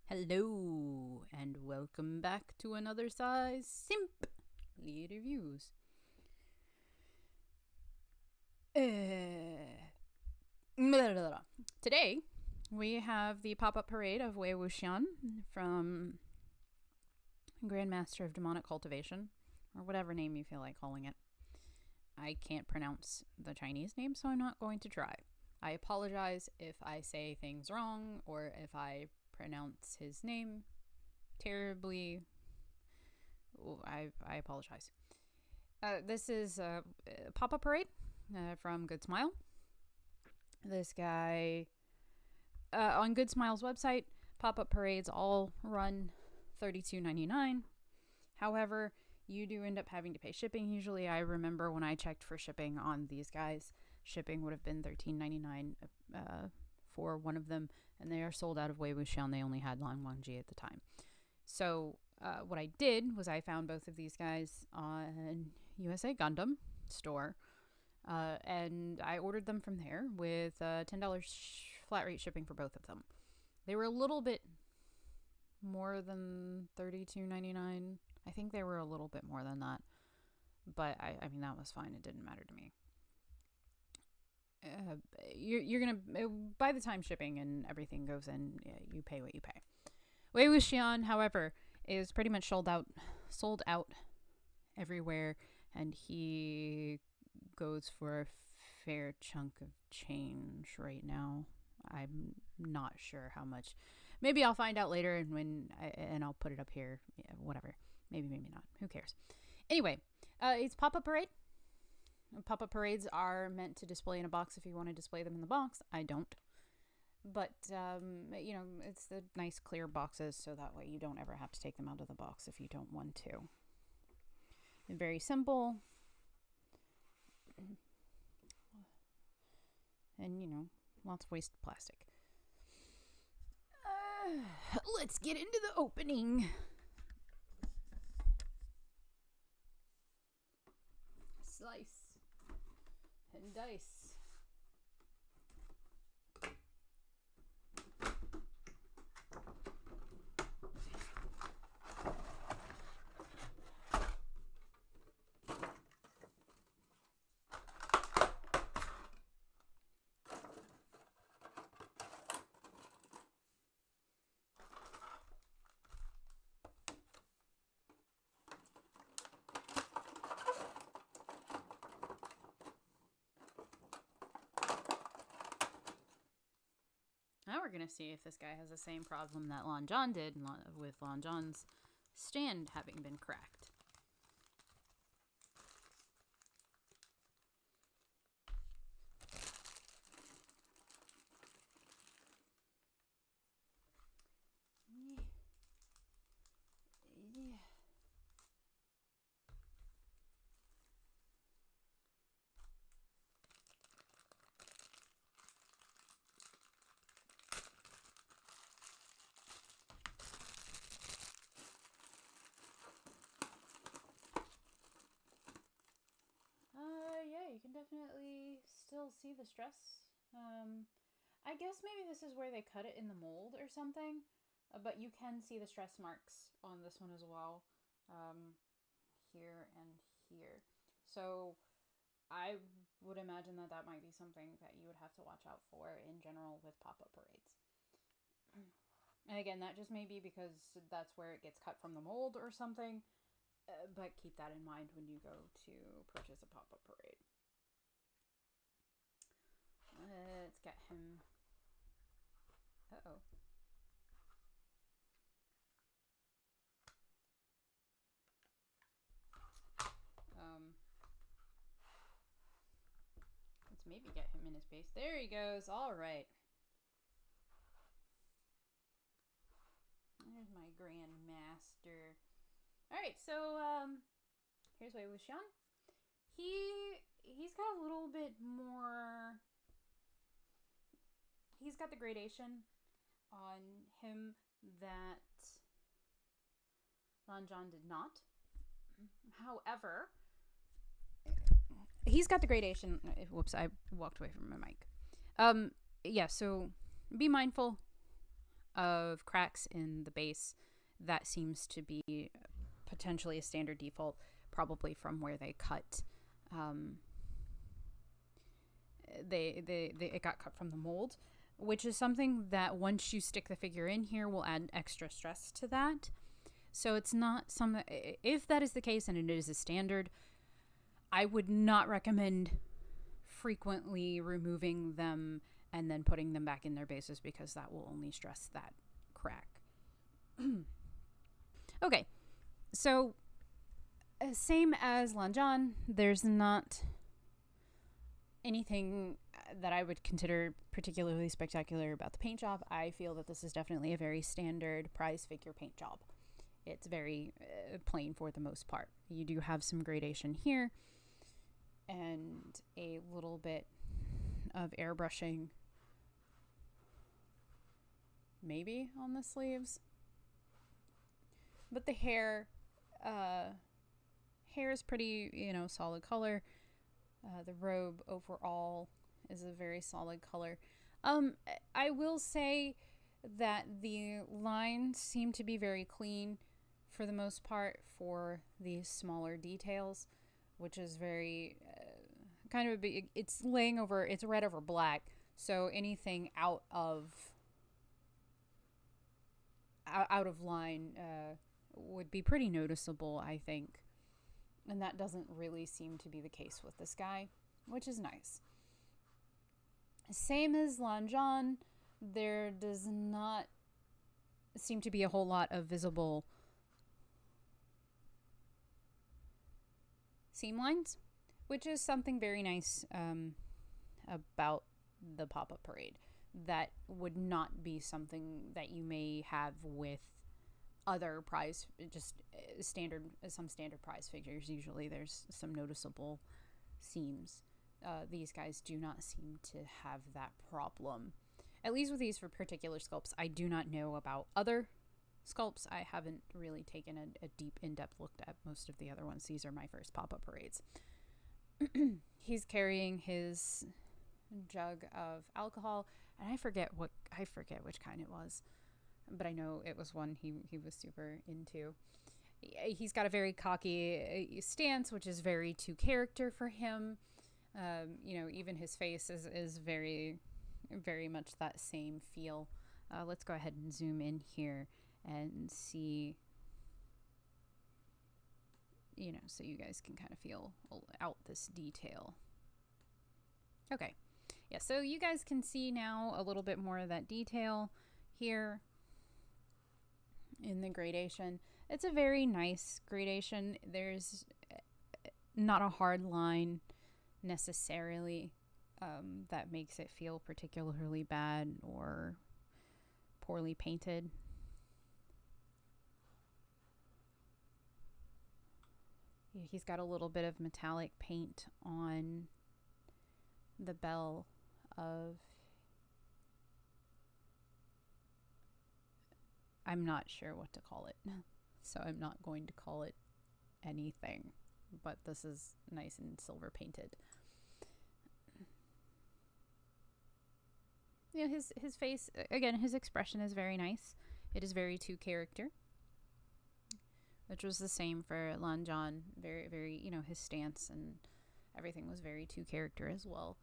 Hello, and welcome back to another size Simp Lead Reviews. Today, we have the PopUp Parade of Wei Wuxian from Grandmaster of Demonic Cultivation, or whatever name you feel like calling it. I can't pronounce the Chinese name, so I'm not going to try. I apologize if I say things wrong or if I pronounce his name terribly. I apologize. This is PopUp Parade from Good Smile. This guy on Good Smile's website, PopUp Parades all run $32.99. However, you do end up having to pay shipping. Usually, I remember when I checked for shipping on these guys, shipping would have been $13.99 for one of them, and they are sold out of Wei Wuxian. They only had Lan Wangji at the time. So what I did was I found both of these guys on USA Gundam store, and I ordered them from there with $10 flat rate shipping for both of them. They were a little bit more than $32.99. I think they were a little bit more than that, but I mean that was fine. It didn't matter to me. You're gonna, by the time shipping and everything goes in, you pay what you pay. Wei Wuxian, however, is pretty much sold out everywhere, and he goes for a fair chunk of change right now. I'm not sure how much. Maybe I'll find out later, and I'll put it up here. Yeah, whatever. Maybe not. Who cares? Anyway, it's PopUp Parade. PopUp Parades are meant to display in a box if you want to display them in the box. I don't. But, it's the nice clear boxes, so that way you don't ever have to take them out of the box if you don't want to. They're very simple. And, lots of wasted plastic. Let's get into the opening. Slice and dice. Now we're going to see if this guy has the same problem that Lan Zhan did with Lan Zhan's stand having been cracked. Yeah. You can definitely still see the stress. I guess maybe this is where they cut it in the mold or something, but you can see the stress marks on this one as well, here and here. So I would imagine that might be something that you would have to watch out for in general with PopUp Parades. And again, that just may be because that's where it gets cut from the mold or something, but keep that in mind when you go to purchase a PopUp Parade. Let's get him. Uh-oh. Let's maybe get him in his base. There he goes. All right. There's my Grandmaster. All right, so here's Wei Wuxian. He's got a little bit more. He's got the gradation on him that Lan Zhan did not. However, he's got the gradation. Whoops, I walked away from my mic. Yeah, so be mindful of cracks in the base. That seems to be potentially a standard default, probably from where they cut. It got cut from the mold, which is something that once you stick the figure in here will add extra stress to that. So it's not some. If that is the case and it is a standard, I would not recommend frequently removing them and then putting them back in their bases, because that will only stress that crack. Okay, so same as Lanjan, there's not anything that I would consider particularly spectacular about the paint job. I feel that this is definitely a very standard prize figure paint job. It's very plain for the most part. You do have some gradation here and a little bit of airbrushing maybe on the sleeves. But the hair is pretty, solid color. The robe overall is a very solid color. I will say that the lines seem to be very clean for the most part for these smaller details, which is very kind of it's red over black, so anything out of line would be pretty noticeable, I think. And that doesn't really seem to be the case with this guy, which is nice. Same as Lanjan, there does not seem to be a whole lot of visible seam lines, which is something very nice about the Pop-Up Parade. That would not be something that you may have with other prize, just some standard prize figures. Usually there's some noticeable seams. These guys do not seem to have that problem. At least with these for particular sculpts. I do not know about other sculpts. I haven't really taken a deep, in-depth look at most of the other ones. These are my first Pop-Up Parades. He's carrying his jug of alcohol, and I forget which kind it was, but I know it was one he was super into. He's got a very cocky stance, which is very to character for him. Even his face is very, very much that same feel. Let's go ahead and zoom in here and see, so you guys can kind of feel out this detail. Okay. Yeah, so you guys can see now a little bit more of that detail here in the gradation. It's a very nice gradation. There's not a hard line necessarily that makes it feel particularly bad or poorly painted. He's got a little bit of metallic paint on the bell of, I'm not sure what to call it, so I'm not going to call it anything, but this is nice and silver painted. His face, again, his expression is very nice. It is very to character, which was the same for Lanjan. Very, very, his stance and everything was very to character as well.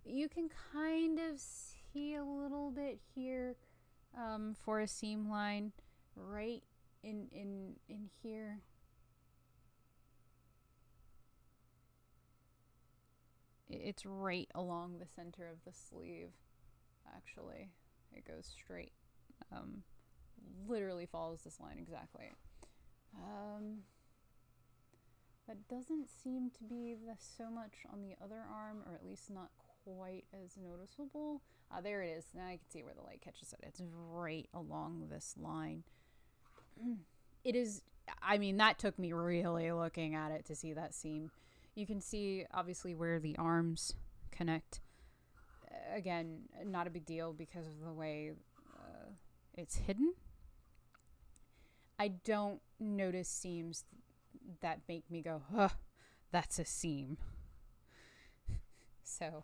You can kind of see a little bit here for a seam line right in here. It's right along the center of the sleeve, actually. It goes straight. Literally follows this line exactly. That doesn't seem to be so much on the other arm, or at least not quite as noticeable. There it is. Now I can see where the light catches it. It's right along this line. It is, that took me really looking at it to see that seam. You can see, obviously, where the arms connect. Again, not a big deal because of the way it's hidden. I don't notice seams that make me go, huh, that's a seam. So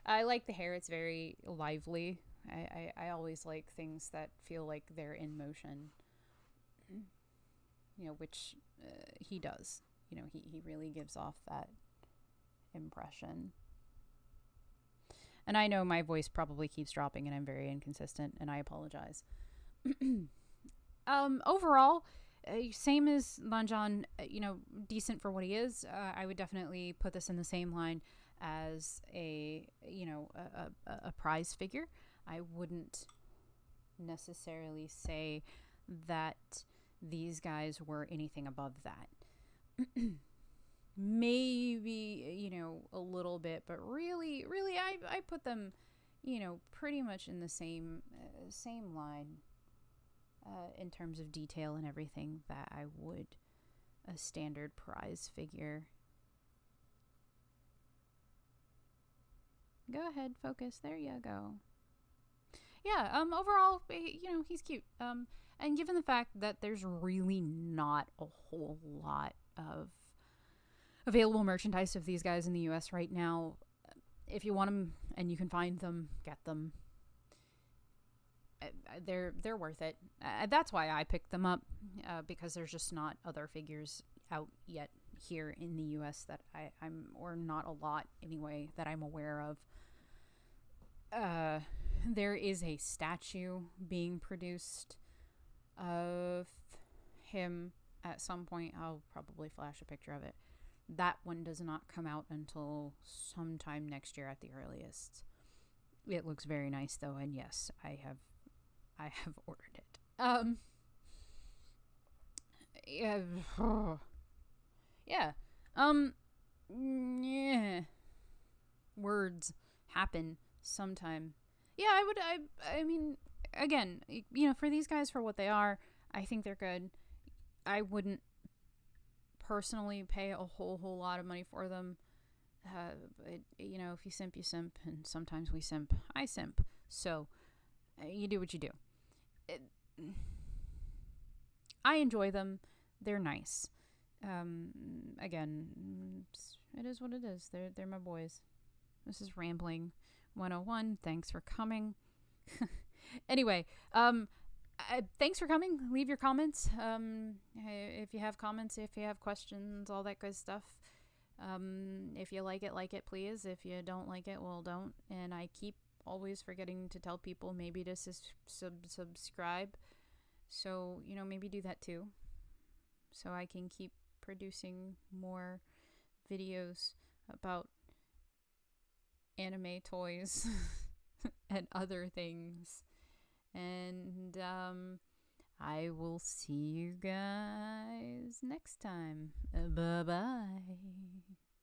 I like the hair. It's very lively. I always like things that feel like they're in motion, which he does. He really gives off that impression. And I know my voice probably keeps dropping and I'm very inconsistent, and I apologize. Overall, same as Lanjan, decent for what he is. I would definitely put this in the same line as a prize figure. I wouldn't necessarily say that these guys were anything above that. Maybe, a little bit, but really, I put them, pretty much in the same line in terms of detail and everything that I would a standard prize figure. Go ahead, focus. There you go. Yeah, overall, he's cute. And given the fact that there's really not a whole lot of available merchandise of these guys in the US right now, if you want them and you can find them, get them. They're worth it. That's why I picked them up, because there's just not other figures out yet here in the US that I'm, or not a lot anyway, that I'm aware of. There is a statue being produced of him at some point. I'll probably flash a picture of it. That one does not come out until sometime next year at the earliest. It looks very nice though, and yes, I have ordered it. Yeah. Yeah. Yeah. Words happen sometime. Yeah, I mean, again, for these guys, for what they are, I think they're good. I wouldn't personally pay a whole lot of money for them. But, if you simp, you simp, and sometimes we simp. I simp. So, you do what you do. I enjoy them. They're nice. Again, it is what it is. They're my boys. This is Rambling 101. Thanks for coming. Anyway, thanks for coming. Leave your comments. If you have comments, if you have questions, all that good stuff. If you like it, please. If you don't like it, well, don't. And I keep always forgetting to tell people maybe to subscribe. So, maybe do that too. So I can keep producing more videos about anime toys and other things. And I will see you guys next time. Bye-bye.